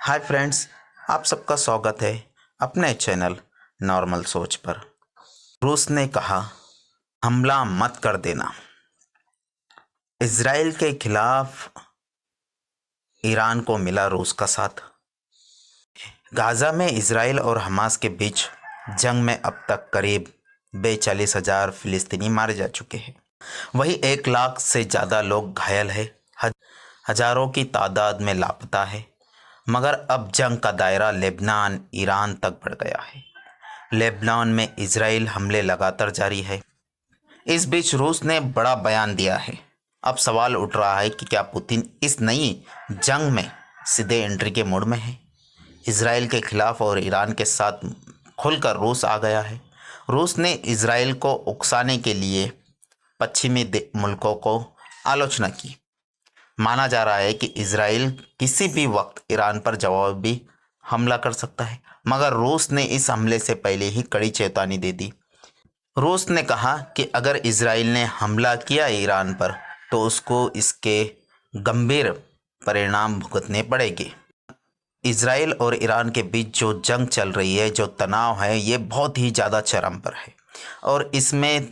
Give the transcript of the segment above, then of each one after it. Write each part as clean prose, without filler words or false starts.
Hi friends, आप सबका स्वागत है अपने चैनल नॉर्मल सोच पर। रूस ने कहा हमला मत कर देना। इजराइल के खिलाफ ईरान को मिला रूस का साथ। गाज़ा में इजराइल और हमास के बीच जंग में अब तक करीब 42,000 फिलिस्तीनी मारे जा चुके हैं। वहीं 1 लाख से ज़्यादा लोग घायल हैं, हजारों की तादाद में लापता है। मगर अब जंग का दायरा लेबनान, ईरान तक बढ़ गया है। लेबनान में इजराइल हमले लगातार जारी है। इस बीच रूस ने बड़ा बयान दिया है। अब सवाल उठ रहा है कि क्या पुतिन इस नई जंग में सीधे एंट्री के मूड में है। इजराइल के खिलाफ और ईरान के साथ खुलकर रूस आ गया है। रूस ने इजराइल को उकसाने के लिए पश्चिमी मुल्कों को आलोचना की। माना जा रहा है कि इजराइल किसी भी वक्त ईरान पर जवाबी हमला कर सकता है, मगर रूस ने इस हमले से पहले ही कड़ी चेतावनी दे दी। रूस ने कहा कि अगर इजराइल ने हमला किया ईरान पर तो उसको इसके गंभीर परिणाम भुगतने पड़ेंगे। इजराइल और ईरान के बीच जो जंग चल रही है, जो तनाव है, ये बहुत ही ज़्यादा चरम पर है और इसमें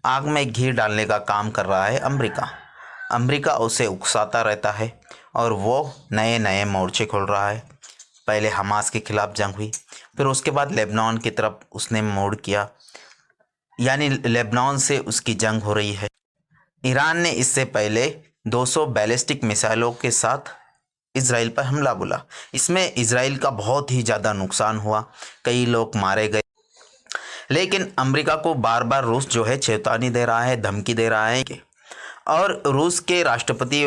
आग में घी डालने का काम कर रहा है अमेरिका। अमेरिका उसे उकसाता रहता है और वो नए नए मोर्चे खोल रहा है। पहले हमास के खिलाफ जंग हुई, फिर उसके बाद लेबनान की तरफ उसने मोड़ किया, यानी लेबनान से उसकी जंग हो रही है। ईरान ने इससे पहले 200 बैलिस्टिक मिसाइलों के साथ इजराइल पर हमला बोला। इसमें इजराइल का बहुत ही ज़्यादा नुकसान हुआ, कई लोग मारे गए। लेकिन अमेरिका को बार बार रूस जो है चेतावनी दे रहा है, धमकी दे रहा है और रूस के राष्ट्रपति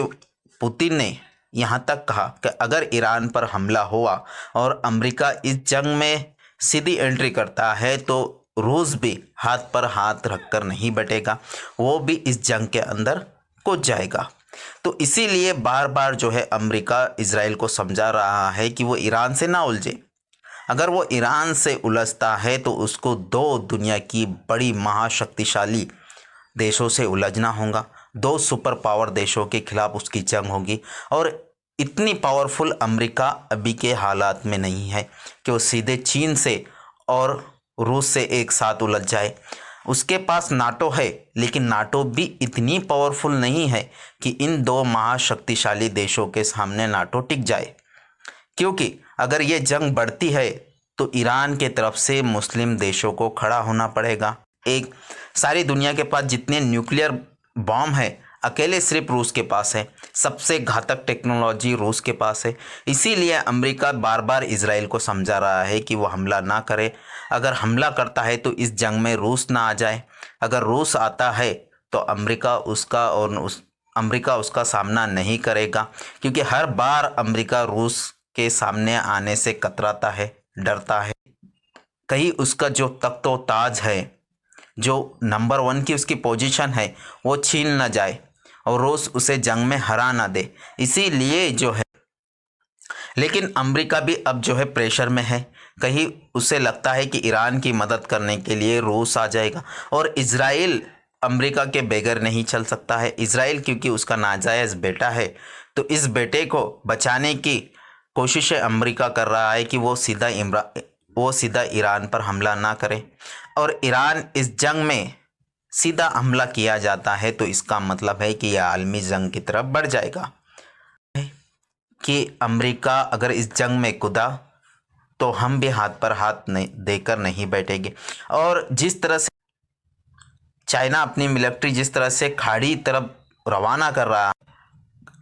पुतिन ने यहाँ तक कहा कि अगर ईरान पर हमला हुआ और अमेरिका इस जंग में सीधी एंट्री करता है तो रूस भी हाथ पर हाथ रखकर नहीं बैठेगा, वो भी इस जंग के अंदर कूद जाएगा। तो इसीलिए बार बार जो है अमेरिका इजराइल को समझा रहा है कि वो ईरान से ना उलझे। अगर वो ईरान से उलझता है तो उसको 2 दुनिया की बड़ी महाशक्तिशाली देशों से उलझना होगा। 2 सुपर पावर देशों के खिलाफ उसकी जंग होगी और इतनी पावरफुल अमेरिका अभी के हालात में नहीं है कि वो सीधे चीन से और रूस से एक साथ उलझ जाए। उसके पास नाटो है, लेकिन नाटो भी इतनी पावरफुल नहीं है कि इन 2 महाशक्तिशाली देशों के सामने नाटो टिक जाए। क्योंकि अगर ये जंग बढ़ती है तो ईरान के तरफ से मुस्लिम देशों को खड़ा होना पड़ेगा। एक सारी दुनिया के पास जितने न्यूक्लियर बॉम्ब है अकेले सिर्फ रूस के पास है। सबसे घातक टेक्नोलॉजी रूस के पास है। इसीलिए अमेरिका बार बार इजराइल को समझा रहा है कि वो हमला ना करे। अगर हमला करता है तो इस जंग में रूस ना आ जाए। अगर रूस आता है तो अमेरिका उसका सामना नहीं करेगा, क्योंकि हर बार अमेरिका रूस के सामने आने से कतराता है, डरता है। कहीं उसका जो तख्त व ताज है, जो नंबर 1 की उसकी पोजीशन है, वो छीन न जाए और रूस उसे जंग में हरा ना दे। इसीलिए जो है, लेकिन अमेरिका भी अब जो है प्रेशर में है। कहीं उसे लगता है कि ईरान की मदद करने के लिए रूस आ जाएगा और इजराइल अमेरिका के बगैर नहीं चल सकता है। इजराइल क्योंकि उसका नाजायज़ बेटा है, तो इस बेटे को बचाने की कोशिशें अमेरिका कर रहा है कि वो सीधा ईरान पर हमला ना करे। और ईरान इस जंग में सीधा हमला किया जाता है तो इसका मतलब है कि यह आलमी जंग की तरफ बढ़ जाएगा। कि अमेरिका अगर इस जंग में कूदा तो हम भी हाथ पर हाथ नहीं देकर नहीं बैठेंगे। और जिस तरह से चाइना अपनी मिलिट्री जिस तरह से खाड़ी तरफ रवाना कर रहा है,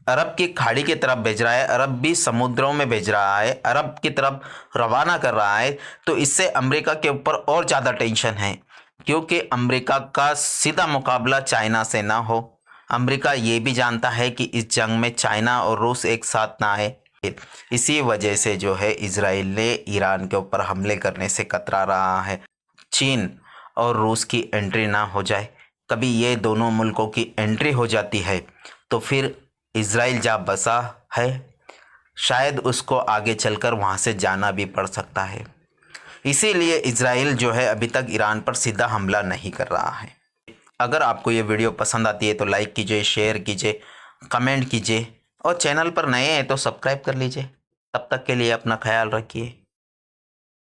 अरब की खाड़ी की तरफ भेज रहा है, अरब भी समुद्रों में भेज रहा है, अरब की तरफ रवाना कर रहा है, तो इससे अमेरिका के ऊपर और ज़्यादा टेंशन है। क्योंकि अमेरिका का सीधा मुकाबला चाइना से ना हो। अमेरिका ये भी जानता है कि इस जंग में चाइना और रूस एक साथ ना आए। इसी वजह से जो है इजराइल ने ईरान के ऊपर हमले करने से कतरा रहा है। चीन और रूस की एंट्री ना हो जाए। कभी ये दोनों मुल्कों की एंट्री हो जाती है तो फिर इजराइल जहाँ बसा है शायद उसको आगे चलकर वहाँ से जाना भी पड़ सकता है। इसीलिए इजराइल जो है अभी तक ईरान पर सीधा हमला नहीं कर रहा है। अगर आपको ये वीडियो पसंद आती है तो लाइक कीजिए, शेयर कीजिए, कमेंट कीजिए और चैनल पर नए हैं तो सब्सक्राइब कर लीजिए। तब तक के लिए अपना ख्याल रखिए।